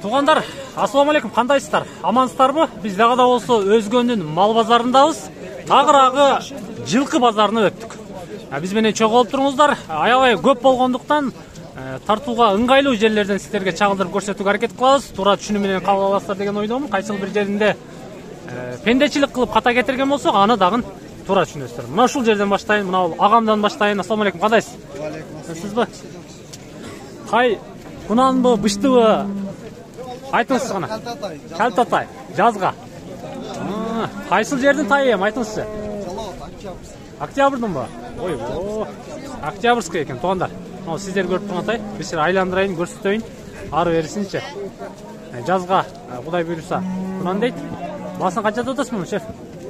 Туғандар, ассаламу алейкум, қандайсыздар? Амансыздарбы? Біз дагы да болсо Өзгөнүн мал базарындабыз. Тагыраагы жылкы базарына өттүк. Биз менен чогуу болуп туруңуздар. Аябай көп болгондуктан тартууга ыңгайлуу жерлерден сиздерге чагылдырып көрсөтүүгө аракет кылабыз. Туура түшүнүү менен кабыл аласыздар деген ойдомун. Кайсыл бир жеринде пендечилик кылып ката кетирген болсок, аны дагы туура түшүнөсүздөр. Мына ушул жерден баштайын, мына агамдан баштайын. Ассаламу алейкум, кандайсыз? Ва алейкум ассалам. Сизби? Кай, кунанбы, быштыбы? Айтыңызчы гана. Калтатай, жазга. Кайсыл жердин тайы эми, айтыңызчы. Октябрдын ба? Ой, Октябрьский экен, туугандар. Сиздер көрүп турган тай, биз айландырайын, көрсөтөйүн. Ары берисинчи. Жазга, Кудай буйруса. Кунан дейт. Басын канчада атасыз муну, шеф?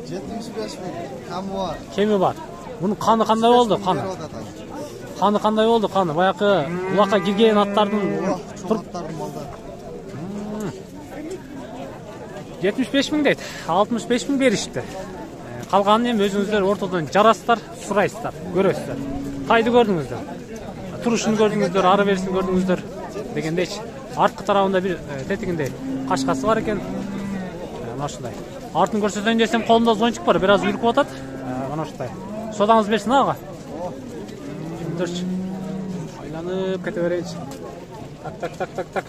75 миң. Камы бар. Кеми бар. Мунун каны кандай болду? Каны кандай болду? Каны баякы улакка кирген аттардын Чоңаттардын малдары. 75 миң дейт. 65 миң беришти. Калганын эми өзүңүздөр ортодон жарасыздар, сурайсыздар, көрөсүздөр. Тайды көрдүңүздөр. Турушун көрдүңүздөр, ары берисин көрдүңүздөр дегендейчи. Арткы тарабында бир тетигинде кашкасы бар экен. Мына ушундай. Артын көрсөтөйүн десем, колумда зонтик бар, бир аз үйрүкүп атат. Мына ушундай. Содаңыз берсин ага. Жүрчү. Айланып кете берейинчи. Так.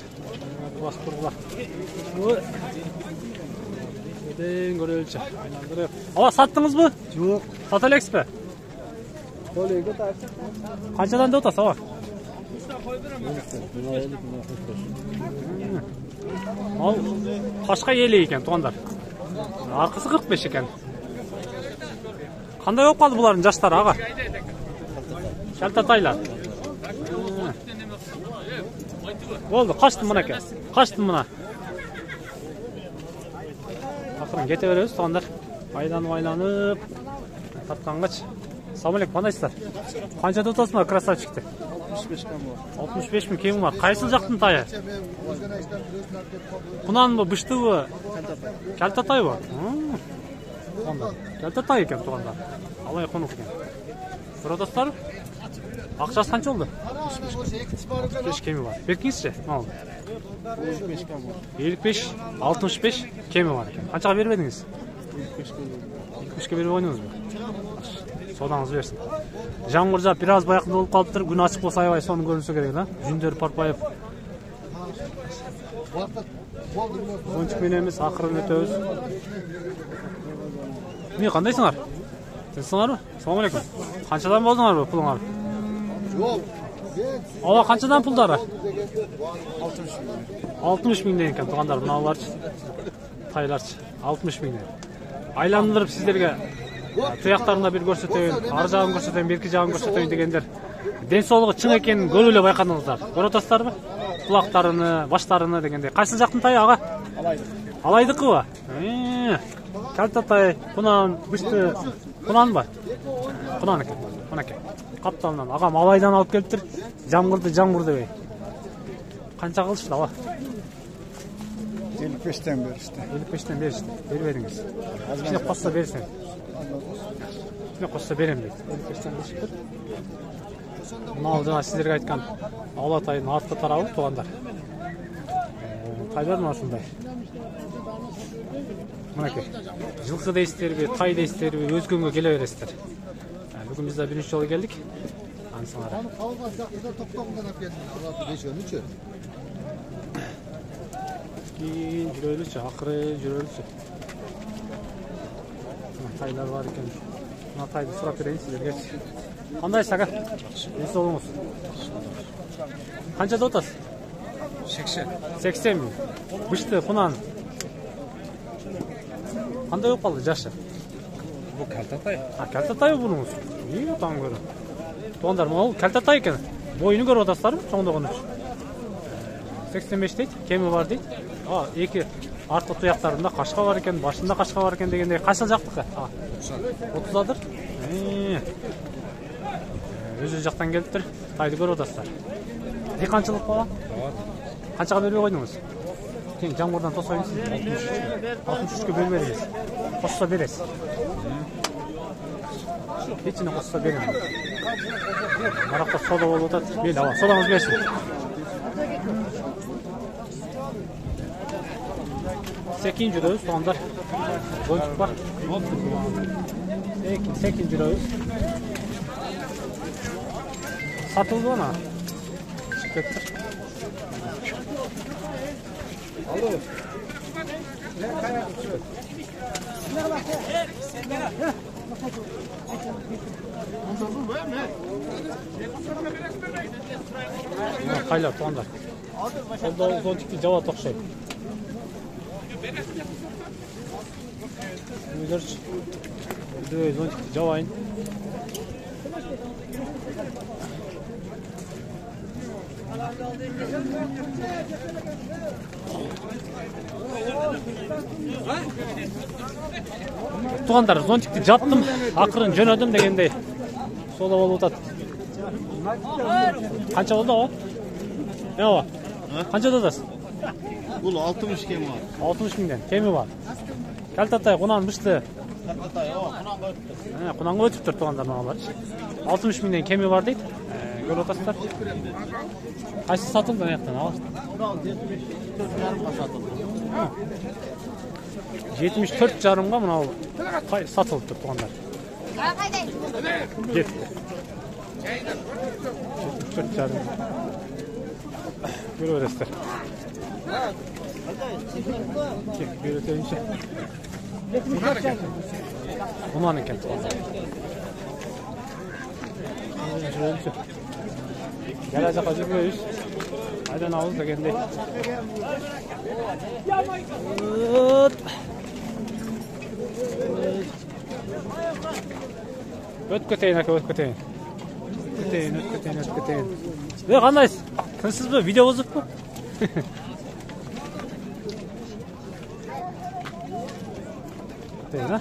Бас тургула. Көрөлчү. Айландырып. Ала саттыңызбы? Жок. Сата элексизби? Колего тарчы. Канчадан деп атасыз ага? Ал кашка 50 экен, туугандар. Аркысы 45 экен. Кандай болуп калды булардын жаштары ага? Калтатайлар. Болду, качтым мынакей. Качтым мына. Акырын кете беребиз, туугандар. Айланып тарткангач. Ассаламу алейкум, кандайсыздар? Канча деп атасыздар красавчикти? 65 кам бар. 65 миң кеми бар. Кайсыл жактын тайы? Кунанбы, быштыбы? Калтатайбы? Калтатай экен, туугандар. Алай конук экен. Көрөсүздөр? Акчасы канча болду? 65 кеми бар. Беркиңизчи, мал. 55 кам бар. 55, 65 кеми бар экен. Канчага бербедиңиз? 75 берип ойнойсузбу? Содаңыз берсин. Жамгыр жаап, бир аз баякында болуп калыптыр. Күн ачык болсо аябай сонун көрүнсө керек, да? Жүндөр парпайып. Зонтик менен эмес, акырын өтөбүз. Эмне кандайсыңар? Тынчсыңарбы? Ассаламу алейкум. Канчадан болдуңарбы пулуңар? Жок. Ала канчадан пулдары? 60 миңден экен, туугандар, мыналарчы. Тайларчы, 60 миңден. Айландырып сиздерге туяктарында бир көрсөтөйүн, ар жагын көрсөтөйүн, берки жагын көрсөтөйүн дегендер. Ден соолугу чың экенин көрүп эле байкадыңыздар. Көрүп атасыздарбы? Кулактарыны, баштарыны дегендей. Кайсы жактын тайы ага? Алайдыкыбы? Калтатай, кунан, бышты, кунанбы? Кунан экен. Мынакей. Капталынан агам Алайдан алып келиптир. Жамгырды жамгыр дебей. Канча кылышты ала? 55тен беришти. 55тен беришти. Бербедиңиз. Кичине косса берсең. Кичине косса берем дейт. 55тен беришиптир. Мына жана сиздерге айткан Алатайдын арткы тарабы, туугандар. Тайлар мына ушундай. Мынакей. Жылкы дейсиздерби, тай дейсиздерби, Өзгөнгө келе бересиздер. Бүгүн биз да биринчи жолу келдик. Ансыңар. Калган жактыда токтогундан алып келдим. Аларды бешөнүчү. Жүрөлүчү, акыры жүрөлүчү. Тайлар бар экен. Мына тайды сурап берейин сиздерге. Кандайсыз ага? Ден соолугуңуз. Канча деп атасыз? 80 миң. Бышты, кунан. Кандай болуп калды жашы? Бу калтатай. Калтатай бунуңуз. Таң көрө. Туугандар, могул калтатай экен. Боюну көрүп атасыздарбы? Чоңдогону. 85 дейт, кеми бар дейт. Эки арткы туяктарында кашка бар экен, башында кашка бар экен дегендей. Кайсыл жактыкы? 30-дыр. Өзү жактан келиптир. Тайды көрүп атасыздар. Дыйканчылык бала? Канчага бербей койдуңуз? Тең жамгырдан тосоюн сиз. 63кө бербедиңиз. Косса бересиз. Кечине косса берем. Naraqda soda болуп атат. Мейлі, ава, содаңыз берсін. Sekin жүрөбүз, тугандар. Ойыншық бар. Sekin жүрөбүз. Сатылды ана. Çıkıp кетти. Alo. Kaylar tuğanlar. Olda zontikli cava toqşay. Müdürç. Zontikli javayın. Туғандар, зонтикті жаттым, ақырын жөнөдім дегендей. Сола болуп атат. Қанша болды о? Не о? Қанша дадасың? Бұл 60 кем var. 60 миңден, кеми бар. Кәлтатай, құнан бішті. Құнанға өтіп тұр туғандар мағалар. 60 миңден кеми бар дейді. Көріп атасыздар. Қайсы сатылды аяқтан ал? 74 жарымға мынау сатылып тұр туғандар. Жетті. 74 жарым. Көріп өрестер. Көріп өтейінші. Бұнан екен туғандар. Gel aşağı жүрмөйүз. Айдан ауыз дегендей. Өт көтейін, ака, өт көтейін. Өт көтейін. Қандайсыз? Тынсыз бі? Видео бұзып бі? Көтейін, а?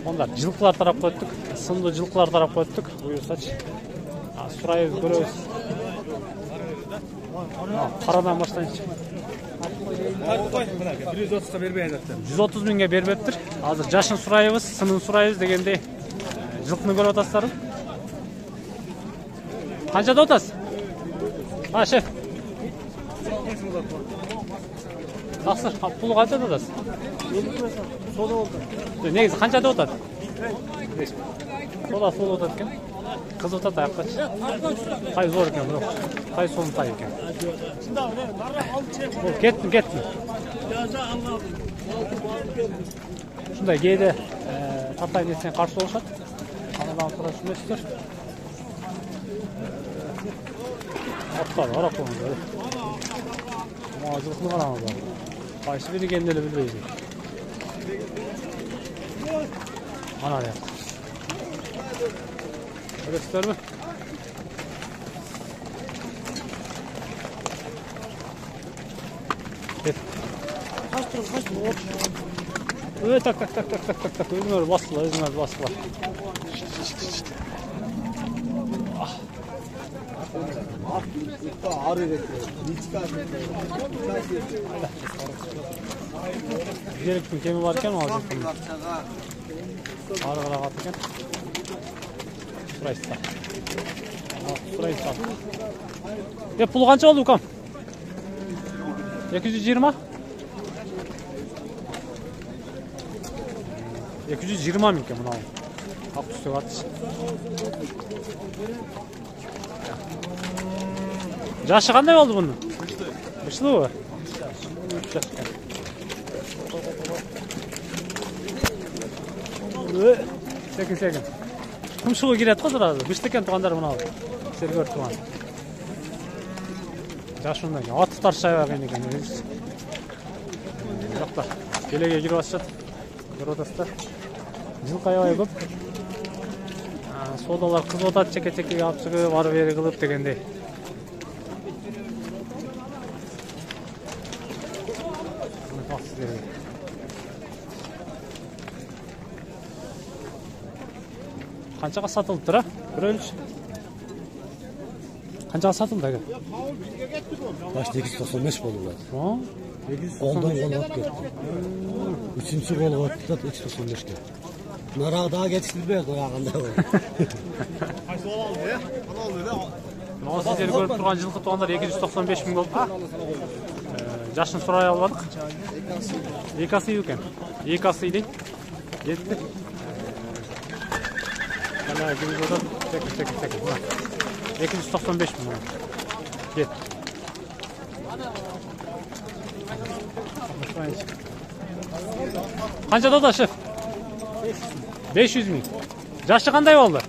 Ондар жылқылар тарап қойттық. Сынды жылқылар тарап қойттық. Бұйырсач. Сұрайыз, көрөбүз. Қарадан баштайыншы. 130'a бербейін әттен. 130 миңге бербептір. Азыр жашын сұрайыз, сынын сұрайыз дегендей. Жылқыны көріп атасыздар. Қаншада отасыз? А, шеф. Тақсыр, пұлы қаншада отасыз? Soda oldu. Негізі қаншада отады? Сода сол отады екен. Қыз отады аяққач. Қай зор екен, бірақ. Қай солын тай екен. Кеттім. Шындай кейде тартай несінен қарсы олышады. Анадан сұра шүместір. Аттады, арақ болыңыз. Ма жылқыны қараңыз бар. Қайсы бері кенделі білбейді. Ана аяқ. Görüyorsunuz mu? Kaç tur. Evet, tak. Özümler bastılar. Ağrı bekliyor. Güzel kemi varken mi alacak? Ağrı atırken. Suraysa. Pul qancha oldu ukam? 220? 220 ming mınau. Aq üstü atış. Jaşı qanday oldu bunun? Bışlı mı? Sekin. Kumşuğa giredi qo sırası. Bıştıken tuğanдар mınau. Sergör tuğan. Jaşından keyin atı tarşay berген eкен. Yo'qlar. Kelege kirib atышат. Көріп атасыздар. Жылқы аябай көп. Содалар кызып атат, чеке-чекеге алып чыгып, ары бери кылып дегендей. Қаншаға сатылды, а? Көрелікші. Қаншаға сатылды, әге? Başta 295 boldular. Ha? 10'dan gol at ketdi. Üçüncü gol attı da 295 ketdi. Narağı daha yetiştirmeye koyağında o. Qaysi oldu ya? Ana oldu da. Мына сіздер көріп тұрған жылқы туғандар 295 мың болды. Жашын сұрай албадық. Екі асый екен. Екі асый дейді. Жетті. Қана жүріп отыр. Чекір. 295 мың. Жетті. Қанша дода шеф? 500 мың. Жашы қандай болды?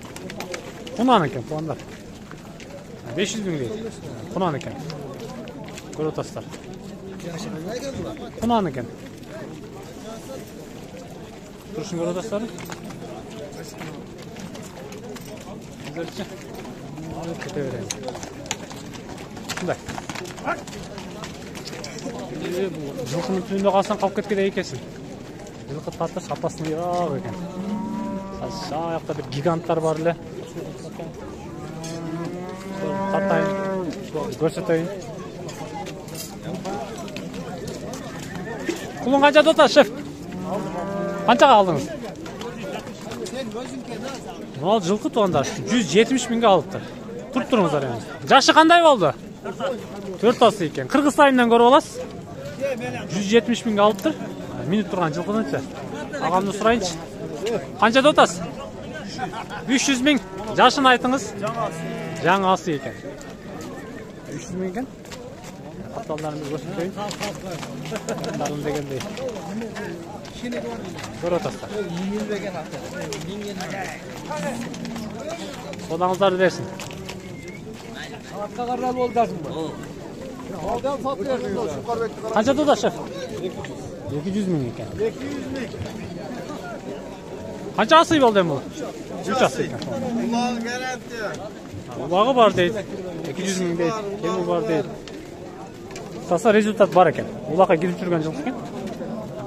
Құнан екен, туғандар. 500 мың дейді. Құнан екен. Көріп отырсыздар. Құнан екен. Тұрышын көріп отырсыздар. Güzelce. Kete verelim. Şunday. Bu жылқының түбінде қалсаң қалып кеткендей екенсің. Жылқы татты сапасының жоқ екен. Аяқта бір гиганттар бар әлі. Тартайын, көрсетейін. Құлын қанша дота, шеф? Қаншаға алдыңыз? Мынау жылқы туғандар 170 мыңға алыпты. Тұрып тұрыңыздар енді. Жашы қандай болды? 4 асы екен. Қырғыз сайынан көріп аласыз. 170 мыңға алыптыр. Минут тұрған жылқыны. Ағамды сұрайыншы. Қанша дотасы? 300 мың. Жашын айтыңыз. Жаңа асы екен. 300 мың екен. Қапталдарымыз көрсетейін. Қапталым дегендей. Көріп отырсыздар. Содаңыздарды берсін. Қанша дода, шеф? 200 мың екен. Қанша асый болды бұл? 3 асый екен. Улағы бар дейді. 200 мың дейді. Кемі бар дейді. Саса результат бар екен. Улаққа келіп жүрген жылқы екен.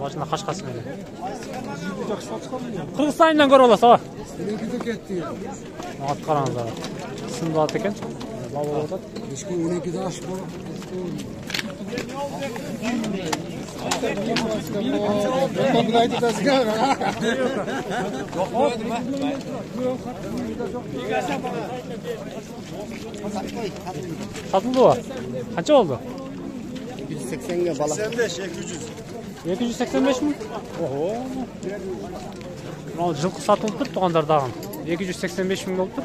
Başında қашқасы менен. Қырғыз сайынан көріп аласыз, аға. Ат қараңыздар. Сынды ат екен. Бал болып отады. Ешкі 12'de aş bu. Satıldı o. Kaça oldu? 180'e bala. 85, 200. 285 mi? Oho. Mынау жылқы сатылып тұр туғандардағы. 285 мың болып тұр.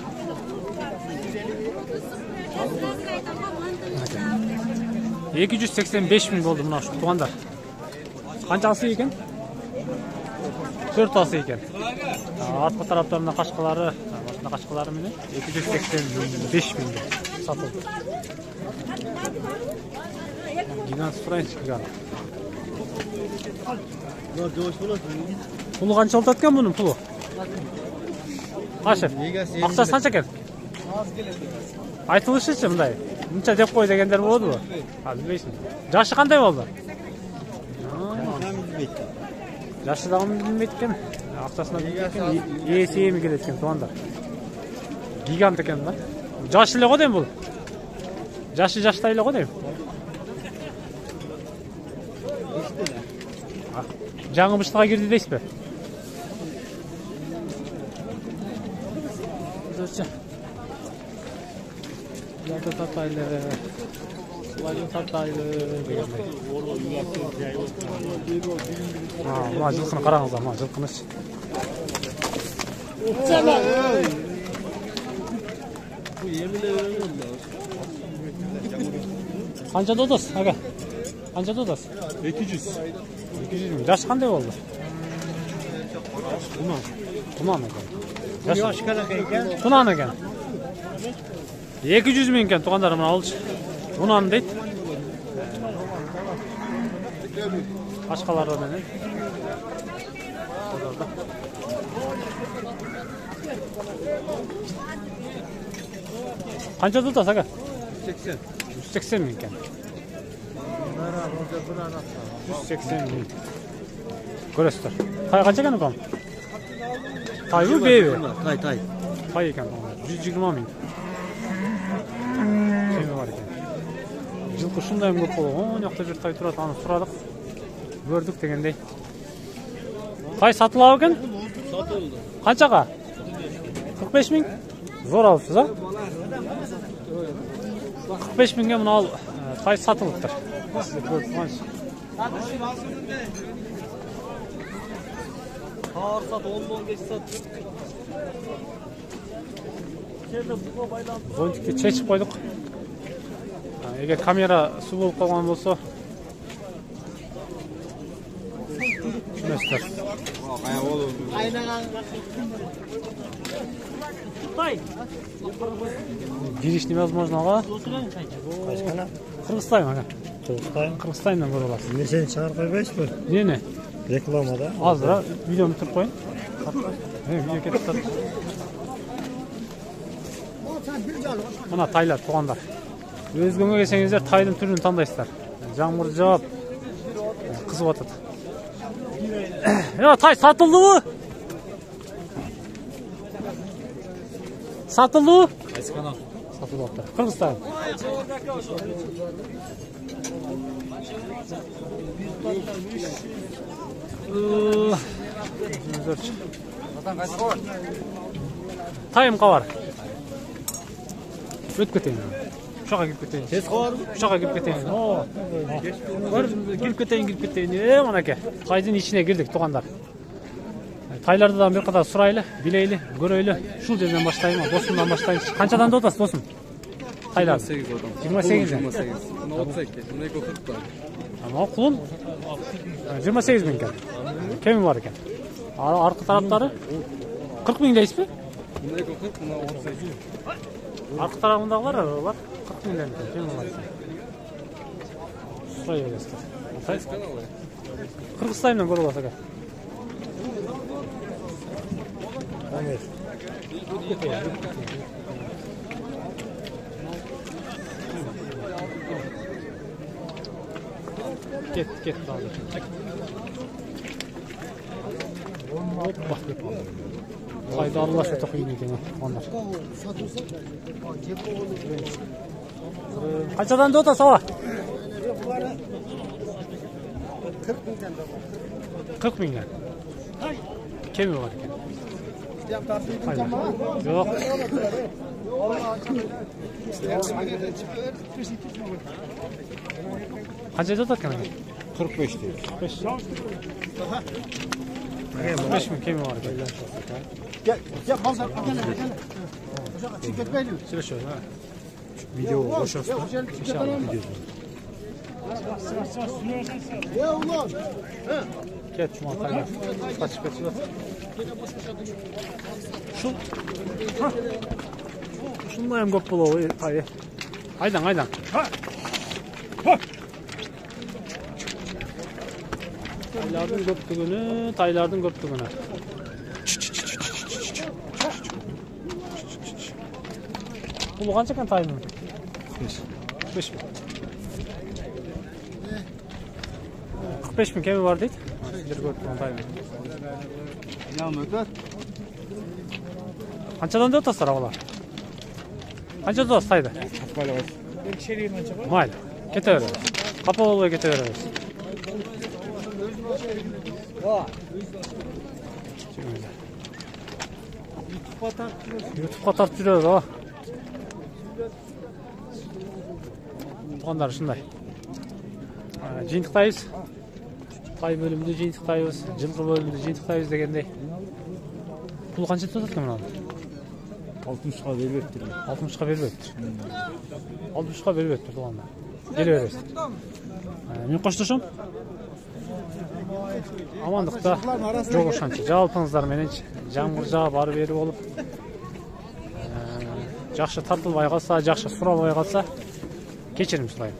Екі жүз 85 мың болды мынау туғандар. Қанша асы екен? 4 асы екен. Артқы тараптарында қашқалары, басында қашқалары менен 285 мың сатылды. Гигант сұрайыншы, гигант. Пұлы қанша олтады екен бұның пұлы? Қашып, ақшасы қанша екен? Айтылышыншы мұндай. Мұнша деп қой дегендер болды бұ? Білмейсің. Жашы қандай болды? Жашы дағым білмейді екен. Ақшасына білмейді екен. Есі емі келеді екен туғандар. Гигант екен ба? Жашы ілі қодайым бұл? Жашы ілі қодайым? Жаңы бұштыға керді дейсі бе? Жүрші. Ялды татайлы. Сұлайын татайлы. Мұна жылқыны қараңыздар, мұна жылқыныш. Қанша додас, аға? Қанша додас? 200. 200 мың. Жасы қандай болды? Тұман екен. Тұнан екен. 200 мың екен туғандар мұна олшы. Тұнан дейді. Қашқаларды менен. Қанша додас, аға? 180 мың екен. 180 мың. Көресіздер. Тай қанша екен оған? Тай бұл бейбі? Tay. Тай екен. 120 мың. Кеме бар екен. Жылқы шындайым көп болды. Оң жақта бір тай тұрады. Аны сұрадық. Көрдік дегендей. Тай сатылау екен? Satıldı. Qanchaga? 45 ming. Zo'r olibsiz, ha? 45 mingga buni ol. Tay satılıptır. Ağır sat, 10 geç sat. Zontikке чечип койдук. Эгер камера суу болуп калган болсо, түшүнөсүздөр. Гириш невозможно, а? Кыргызстан, ага. Кыргызстандан көрүп аласыз. Мен сени чыгарып койбойсузбу? Эмне? Рекламада. Азыр видеону туруп коюн. Видео кетип атат. Мына тайлар, туугандар. Өзгөңө келсеңиздер тайдын түрүн тандайсыздар. Жамгыр жаап, кызып атат. Тай сатылдыбы? Сатылдыбы? Qaysi kanal? Satılып атты. Кыргызстан. Тайым кабар. Өтүп кетейин. Ушака кирип кетейин. Tez var mı? Ушака кирип кетейин. Кирип кетейин. Мынакей. Тайдын ичине кирдик, туугандар. Тайлардан бир катар сурайлы, билейли, көрөйлү. Ушул жерден баштайбы, досумдан баштайбыз. Канчадан да атасыз, досум? Тайлар. 28. 28. Bunu 32. Bunu 40 da. Ama kulun 28 bin ekan. Kemi var ekan. Arka tarafları 40 bin deysiz mi? Bunu 40, bunu 38. Arka tarafındakiler var 40 bin ekan. Kemi var ekan. Şuraya göster. Qaysi kanal? Kırgızstan'dan görüp alsak. Evet. Ket abi. Hoppa. Hayda Allah şu takıyım ekan onlar. Kaçadan da sava? 40 bin. Kemi var ekan. Yok. Kaçta tutarken? 45 diyor. 45. 45 mi kemi var? Gel fazla gel. Şirket veriyor. Şöyle şöyle ha. Video boş olsun. İnşallah. Ya ulan. Gel şu mantarlar. Kaç. Şu. Şundan hem köp buluyor. Haydi. Aydan. Taylardın köptüğünü. Bu kaç kan tayın? 45 bin. 45 bin kemi var değil. Bir köptüğün tayın. Ya Mökat. Kançadan da otaslar ağalar? Kança da otas taydı? Maylı. Kete veririz. Kapalı oluyor kete veririz. YouTube'a tartışıyoruz o. Onlar şunday. Jintықтайбыз. Tay bölümünde jintықтайбыз. Жылқы bölümünde jintықтайбыз дегендей. Бұл қанша тұтады екен мынаны? 60'a vermektir. 60'a бербептир. 60'a бербептир туғанда. Келе бересіз. Мен қоштошом. Амандықта жоқ ошанча. Жалпыңыздар мененчи. Жамгыр жаап ары бери болуп. Жакшы тартылбай калса, жакшы сурабай калса, кечирим сурайм.